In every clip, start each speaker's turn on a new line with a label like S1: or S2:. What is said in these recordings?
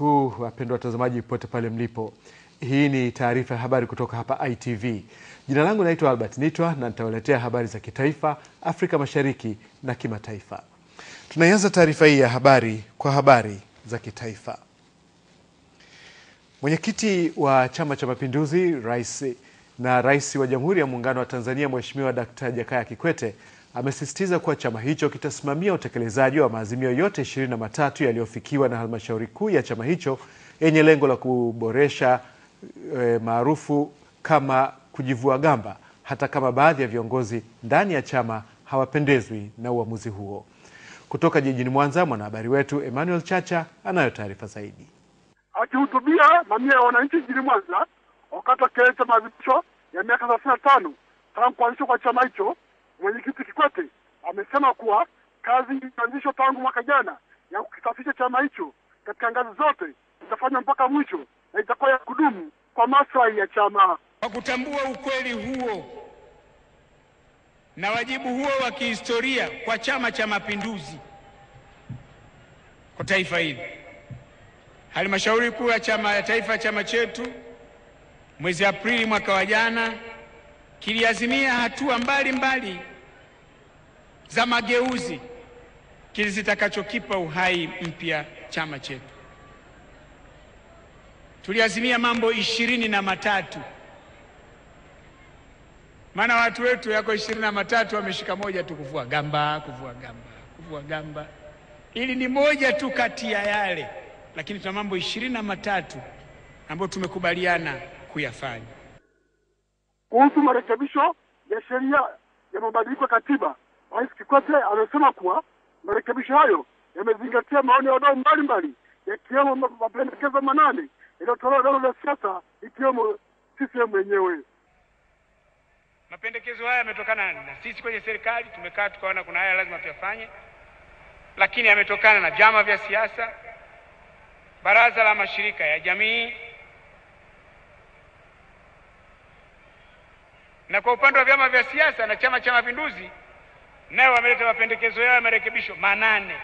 S1: Wapendwa watazamaji pote pale mlipo. Hii ni taarifa ya habari kutoka hapa ITV. Jina langu naitwa Albert Nitwa na nitawaletea habari za kitaifa, Afrika Mashariki na kimataifa. Tunaanza taarifa hii ya habari kwa habari za kitaifa. Mwenyekiti wa Chama cha Mapinduzi, Rais wa Jamhuri ya Muungano wa Tanzania Mheshimiwa Dr. Jakaya Kikwete amesisitiza kuwa chama hicho kitasimamia utekelezaji wa maazimio yote 23 yaliyofikiwa na halmashauri kuu ya chama hicho yenye lengo la kuboresha maarufu kama kujivua gamba, hata kama baadhi ya viongozi ndani ya chama hawapendezwi na uamuzi huo. Kutoka jijini Mwanza, mwanahabari wetu Emmanuel Chacha anayo taarifa zaidi.
S2: Akihutubia mamia ya wananchi jijini Mwanza wakati wa kilele cha maadhimisho ya miaka 35 tangu kuanzishwa kwa chama hicho, Mwenyekiti Kikwete amesema kuwa kazi ilianzishwa tangu mwaka jana ya kukisafisha chama hicho katika ngazi zote itafanywa mpaka mwisho na itakuwa ya kudumu kwa maslahi ya chama.
S3: Kwa kutambua ukweli huo na wajibu huo wa kihistoria kwa Chama cha Mapinduzi kwa taifa hili, Halmashauri Kuu ya Taifa chama chetu mwezi Aprili mwaka wa jana kiliazimia hatua mbalimbali za mageuzi zitakachokipa uhai mpya chama chetu. Tuliazimia mambo 23. Maana watu wetu yako 23 wameshika moja tu, kuvua gamba. Ili ni moja tu kati ya yale, lakini tuna mambo 23 ambayo tumekubaliana kuyafanya.
S2: Kuhusu marekebisho ya sheria ya mabadiliko ya katiba, Rais Kikwete amesema kuwa marekebisho hayo yamezingatia maoni ya wadau mbalimbali, yakiwemo mapendekezo 8 yaliyotolewa na vyama vya siasa ikiwemo CCM yenyewe.
S3: Mapendekezo haya yametokana na sisi kwenye serikali, tumekaa tukaona kuna haya lazima tuyafanye, lakini yametokana na vyama vya siasa, baraza la mashirika ya jamii, na kwa upande wa vyama vya siasa na Chama cha Mapinduzi nao wameleta mapendekezo yao ya marekebisho 8.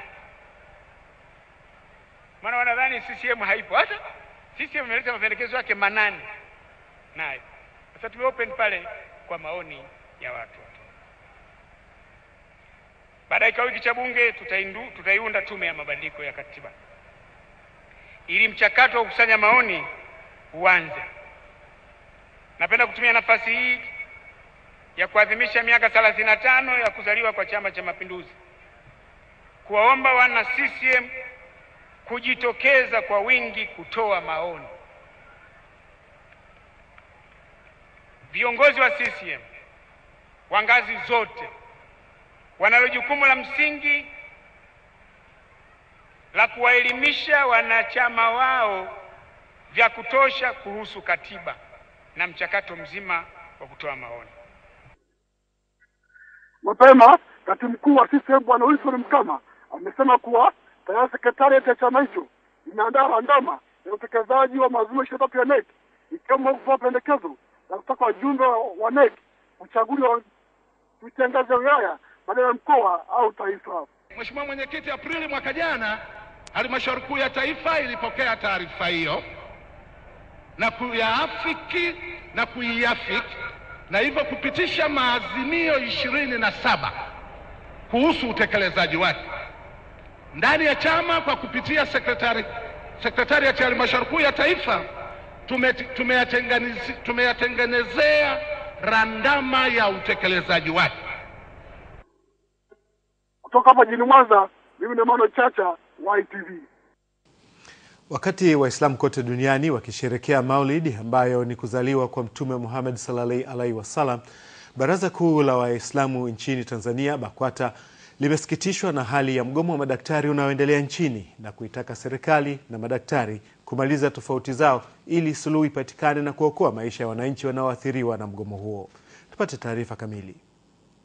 S3: Maana wanadhani CCM haipo. Hata CCM imeleta mapendekezo yake 8 nayo. Sasa tumeopen pale kwa maoni ya watu. Baada ya wiki cha bunge tutaiunda tume ya mabadiliko ya katiba ili mchakato wa kukusanya maoni uanze. Napenda kutumia nafasi hii ya kuadhimisha miaka 35 ya kuzaliwa kwa Chama cha Mapinduzi kuwaomba wana CCM kujitokeza kwa wingi kutoa maoni. Viongozi wa CCM wa ngazi zote wanalo jukumu la msingi la kuwaelimisha wanachama wao vya kutosha kuhusu katiba na mchakato mzima wa kutoa maoni.
S2: Mapema, Katibu Mkuu wa CCM Bwana Wilson Mkama amesema kuwa tayari sekretarieti ya chama hicho inaandaa randama ya utekelezaji wa maazimio 23 ya NEC, ikiwemo kutoa pendekezo la kutaka wajumbe wa NEC kuchaguliwa kupitia ngazi ya wilaya badala ya mkoa au taifa.
S4: Mheshimiwa Mwenyekiti, Aprili mwaka jana Halmashauri Kuu ya Taifa ilipokea taarifa hiyo na kuyaafiki na kuiafiki na hivyo kupitisha maazimio 27 kuhusu utekelezaji wake ndani ya chama. Kwa kupitia sekretarieti ya Halmashauri Kuu ya Taifa tumeyatengenezea randama ya utekelezaji wake.
S2: Kutoka hapa jijini Mwanza, mimi ni Emmanuel Chacha wa ITV.
S1: Wakati Waislamu kote duniani wakisherehekea Maulid ambayo ni kuzaliwa kwa Mtume Muhammad sallallahu alaihi wasallam, Baraza Kuu la Waislamu nchini Tanzania BAKWATA limesikitishwa na hali ya mgomo wa madaktari unaoendelea nchini na kuitaka serikali na madaktari kumaliza tofauti zao ili suluhu ipatikane na kuokoa maisha ya wananchi wanaoathiriwa na mgomo huo. Tupate taarifa kamili.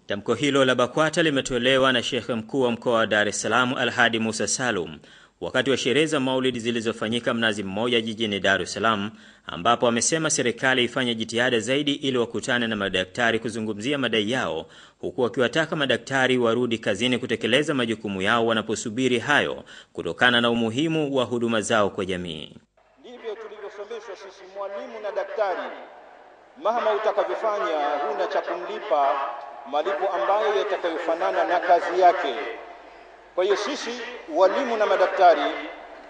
S5: Tamko hilo la BAKWATA limetolewa na Sheikh Mkuu wa Mkoa wa Dar es Salaam Alhadi Musa Salum wakati wa sherehe za Maulid zilizofanyika Mnazi Mmoja jijini Dar es Salaam, ambapo amesema serikali ifanye jitihada zaidi ili wakutane na madaktari kuzungumzia madai yao, huku wakiwataka madaktari warudi kazini kutekeleza majukumu yao wanaposubiri hayo kutokana na umuhimu wa huduma zao kwa jamii.
S6: Ndivyo tulivyosomeshwa sisi, mwalimu na daktari, mahama utakavyofanya huna cha kumlipa malipo ambayo yatakayofanana na kazi yake. Kwa hiyo sisi walimu na madaktari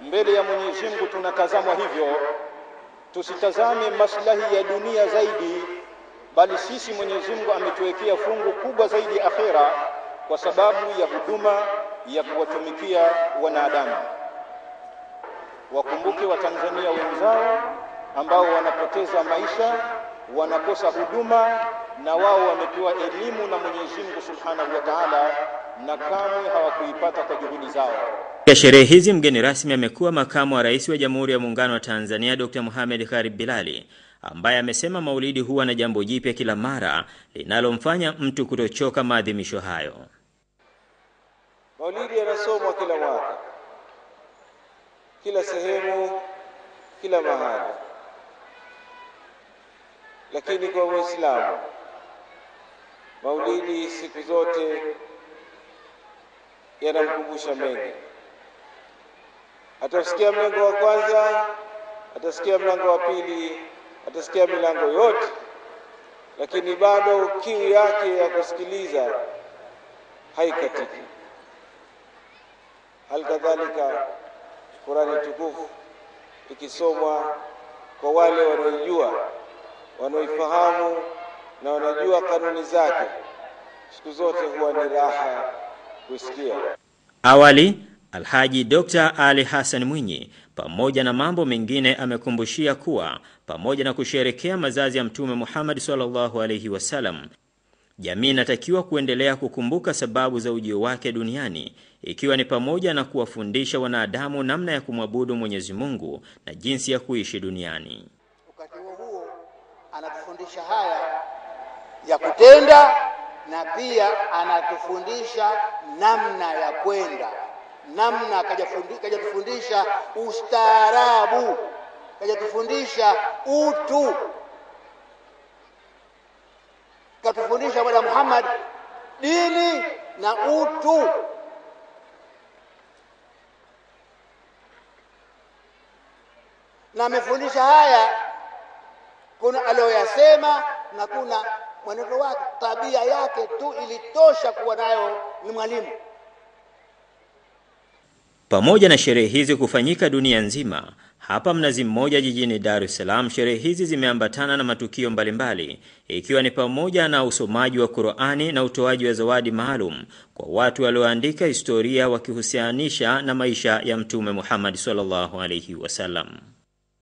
S6: mbele ya Mwenyezi Mungu tunatazamwa hivyo, tusitazame maslahi ya dunia zaidi, bali sisi Mwenyezi Mungu ametuwekea fungu kubwa zaidi akhera kwa sababu ya huduma ya kuwatumikia wanadamu. Wakumbuke Watanzania wenzao ambao wanapoteza maisha, wanakosa huduma, na wao wamepewa elimu na Mwenyezi Mungu Subhanahu wa Ta'ala na kamwe hawakuipata kwa juhudi zao.
S5: Katika sherehe hizi mgeni rasmi amekuwa makamu wa rais wa Jamhuri ya Muungano wa Tanzania Dr. Mohamed Kharib Bilali, ambaye amesema Maulidi huwa na jambo jipya kila mara linalomfanya mtu kutochoka maadhimisho hayo.
S6: Maulidi yanasomwa kila mwaka, kila sehemu, kila mahali. Lakini kwa Muislamu Maulidi siku zote yanamkumbusha mengi. Atasikia mlango wa kwanza, atasikia mlango wa pili, atasikia milango yote, lakini bado kiu yake ya kusikiliza haikatiki. Halikadhalika Qur'ani tukufu ikisomwa kwa wale wanaojua, wanaoifahamu na wanajua kanuni zake, siku zote huwa ni raha kusikia.
S5: Awali, Alhaji Dr. Ali Hassan Mwinyi pamoja na mambo mengine amekumbushia kuwa pamoja na kusherehekea mazazi ya Mtume Muhammad sallallahu alaihi wasallam, jamii inatakiwa kuendelea kukumbuka sababu za ujio wake duniani, ikiwa ni pamoja na kuwafundisha wanadamu namna ya kumwabudu Mwenyezi Mungu na jinsi ya kuishi duniani.
S7: Wakati huo anatufundisha haya ya kutenda, na pia anatufundisha namna ya kwenda, namna kaja tufundisha ustaarabu, kaja tufundisha utu, katufundisha Bwana Muhammad dini na utu. Na amefundisha haya, kuna aliyoyasema na kuna mwenendo wake, tabia yake tu ilitosha kuwa nayo ni mwalimu.
S5: Pamoja na sherehe hizi kufanyika dunia nzima, hapa Mnazi Mmoja jijini Dar es Salaam sherehe hizi zimeambatana na matukio mbalimbali, ikiwa ni pamoja na usomaji wa Qur'ani na utoaji wa zawadi maalum kwa watu walioandika historia wakihusianisha na maisha ya Mtume Muhammad sallallahu alaihi wasallam.